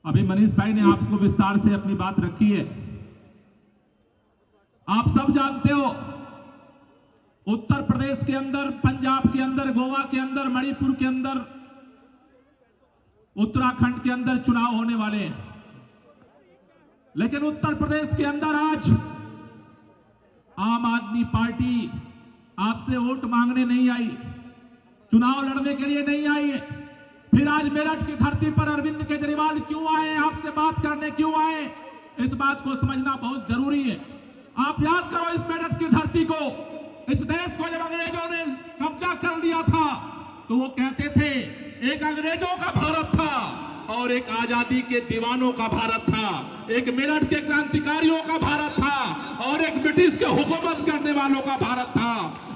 अभी मनीष भाई ने आपको विस्तार से अपनी बात रखी है। आप सब जानते हो उत्तर प्रदेश के अंदर, पंजाब के अंदर, गोवा के अंदर, मणिपुर के अंदर, उत्तराखंड के अंदर चुनाव होने वाले हैं। लेकिन उत्तर प्रदेश के अंदर आज आम आदमी पार्टी आपसे वोट मांगने नहीं आई, चुनाव लड़ने के लिए नहीं आई है। फिर आज मेरठ की धरती पर अरविंद केजरीवाल क्यों आए, आपसे बात करने क्यों आए, इस बात को समझना बहुत जरूरी है। आप याद करो इस मेरठ की धरती को, इस देश को जब अंग्रेजों ने कब्जा कर लिया था तो वो कहते थे एक अंग्रेजों का भारत था और एक आजादी के दीवानों का भारत था, एक मेरठ के क्रांतिकारियों का भारत था और एक ब्रिटिश के हुकूमत करने वालों का भारत था।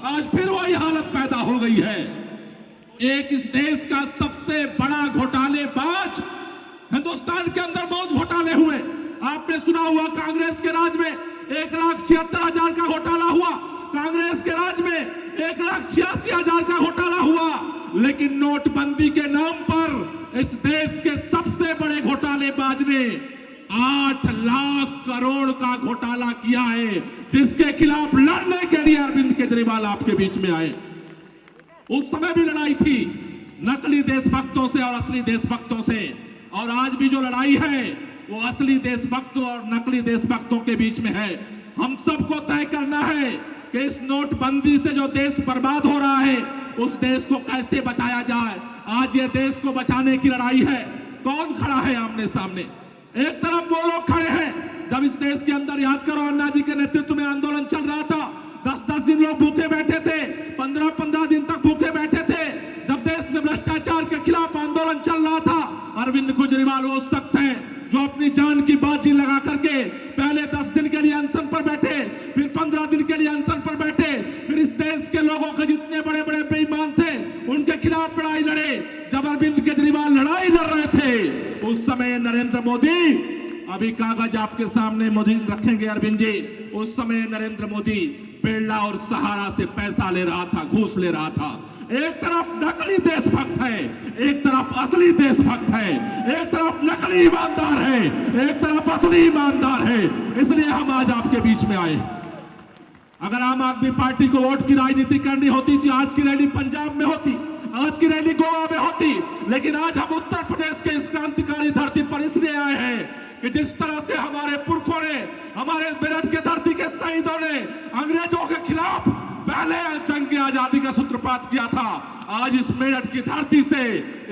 आज फिर वही हालत पैदा हो गई है। एक इस देश का सबसे बड़ा घोटालेबाज, हिंदुस्तान के अंदर बहुत घोटाले हुए, आपने सुना हुआ कांग्रेस के राज में 1,76,000 का घोटाला हुआ, कांग्रेस के राज में 1,86,000 का घोटाला हुआ। लेकिन नोटबंदी के नाम पर इस देश के सबसे बड़े घोटालेबाज ने 8 लाख करोड़ का घोटाला किया है, जिसके खिलाफ लड़ने के लिए अरविंद केजरीवाल आपके बीच में आए। उस समय भी लड़ाई थी नकली देशभक्तों से और असली देशभक्तों से, और आज भी जो लड़ाई है वो असली देशभक्तों और नकली देशभक्तों के बीच में है। हम सबको तय करना है कि इस नोटबंदी से जो देश बर्बाद हो रहा है उस देश को कैसे बचाया जाए। आज ये देश को बचाने की लड़ाई है। कौन खड़ा है आमने सामने? एक तरफ वो लोग खड़े हैं जब इस देश के अंदर, याद करो अन्ना जी के नेतृत्व में आंदोलन चल रहा था, 10-10 दिन लोग भूखे बैठे थे, 15-15 दिन तक भूखे बैठे थे। जब देश में भ्रष्टाचार के खिलाफ आंदोलन चल रहा था, अरविंद केजरीवाल वो शख्स है जो अपनी जान की बाजी लगा करके पहले 10 दिन के लिए अनशन पर बैठे, फिर 15 दिन के लिए अनशन पर बैठे, फिर इस देश के लोगों के जितने बड़े बड़े बेईमान थे उनके खिलाफ लड़ाई लड़े। जब अरविंद केजरीवाल लड़ाई लड़ रहे थे उस समय नरेंद्र मोदी, अभी कागज आपके सामने मोदी रखेंगे अरविंद जी, उस समय नरेंद्र मोदी बिरला और सहारा से पैसा ले रहा था, घूस ले रहा था। एक तरफ नकली देशभक्त है, एक तरफ असली देशभक्त है, एक तरफ नकली ईमानदार है, एक तरफ असली ईमानदार है। इसलिए हम आज आपके बीच में आए। अगर आम आदमी पार्टी को वोट की राजनीति करनी होती थी, आज की रैली पंजाब में होती, आज की रैली गोवा में होती, लेकिन आज हम उत्तर प्रदेश के इस क्रांतिकारी धरती पर इसलिए आए हैं कि जिस तरह से हमारे पुरखों ने, हमारे मेरठ के धरती के शहीदों ने अंग्रेजों के खिलाफ पहले जंग आजादी का सूत्रपात किया था, आज इस मेरठ की धरती से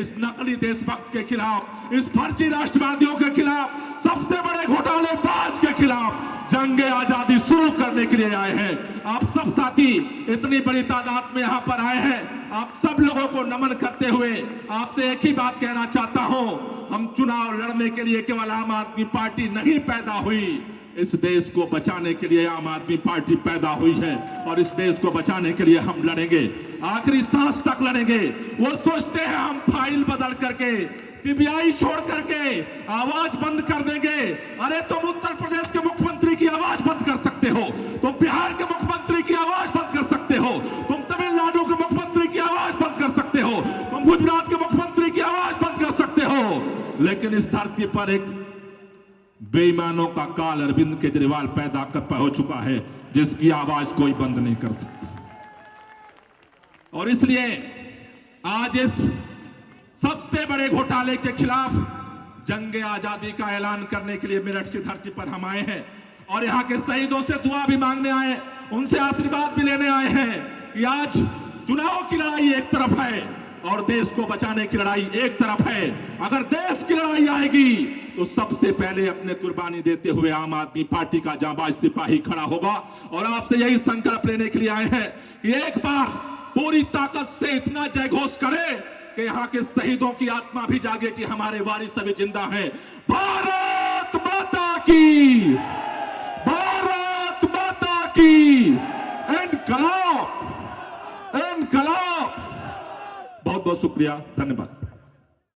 इस नकली देशभक्त के खिलाफ, इस फर्जी राष्ट्रवादियों के खिलाफ, सबसे बड़े घोटालेबाज के खिलाफ जंग आजादी शुरू करने के लिए आए हैं। आप सब साथी इतनी बड़ी तादाद में यहाँ पर आए हैं, आप सब लोगों को नमन करते हुए आपसे एक ही बात कहना चाहता हूं, हम चुनाव लड़ने के लिए केवल आम आदमी पार्टी नहीं पैदा हुई, इस देश को बचाने के लिए आम आदमी पार्टी पैदा हुई है और इस देश को बचाने के लिए हम लड़ेंगे, आखिरी सांस तक लड़ेंगे। वो सोचते हैं हम फाइल बदल करके, सीबीआई छोड़ करके आवाज बंद कर देंगे। अरे तुम उत्तर प्रदेश के मुख्यमंत्री की आवाज बंद कर सकते हो, तुम बिहार के मुख्यमंत्री की आवाज बंद कर सकते हो, तुम तमिलनाडु के मुख्यमंत्री की आवाज बंद कर सकते हो, तुम गुजरात के मुख्यमंत्री की आवाज बंद कर सकते हो, लेकिन इस धरती पर एक बेईमानों का काल अरविंद केजरीवाल पैदा कर हो चुका है, जिसकी आवाज कोई बंद नहीं कर सकता। और इसलिए आज इस सबसे बड़े घोटाले के खिलाफ जंग आजादी का ऐलान करने के लिए मेरठ की धरती पर हम आए हैं और यहाँ के शहीदों से दुआ भी मांगने आए, उनसे आशीर्वाद भी लेने आए हैं कि आज चुनाव की लड़ाई एक तरफ है और देश को बचाने की लड़ाई एक तरफ है। अगर देश की लड़ाई आएगी तो सबसे पहले अपने कुर्बानी देते हुए आम आदमी पार्टी का जांबाज सिपाही खड़ा होगा। और आपसे यही संकल्प लेने के लिए आए हैं कि एक बार पूरी ताकत से इतना जयघोष करें कि यहाँ के शहीदों की आत्मा भी जागे कि हमारे वारिस अभी जिंदा हैं। भारत माता की, भारत माता की, इनकलाब, इनकलाब। बहुत बहुत शुक्रिया, धन्यवाद।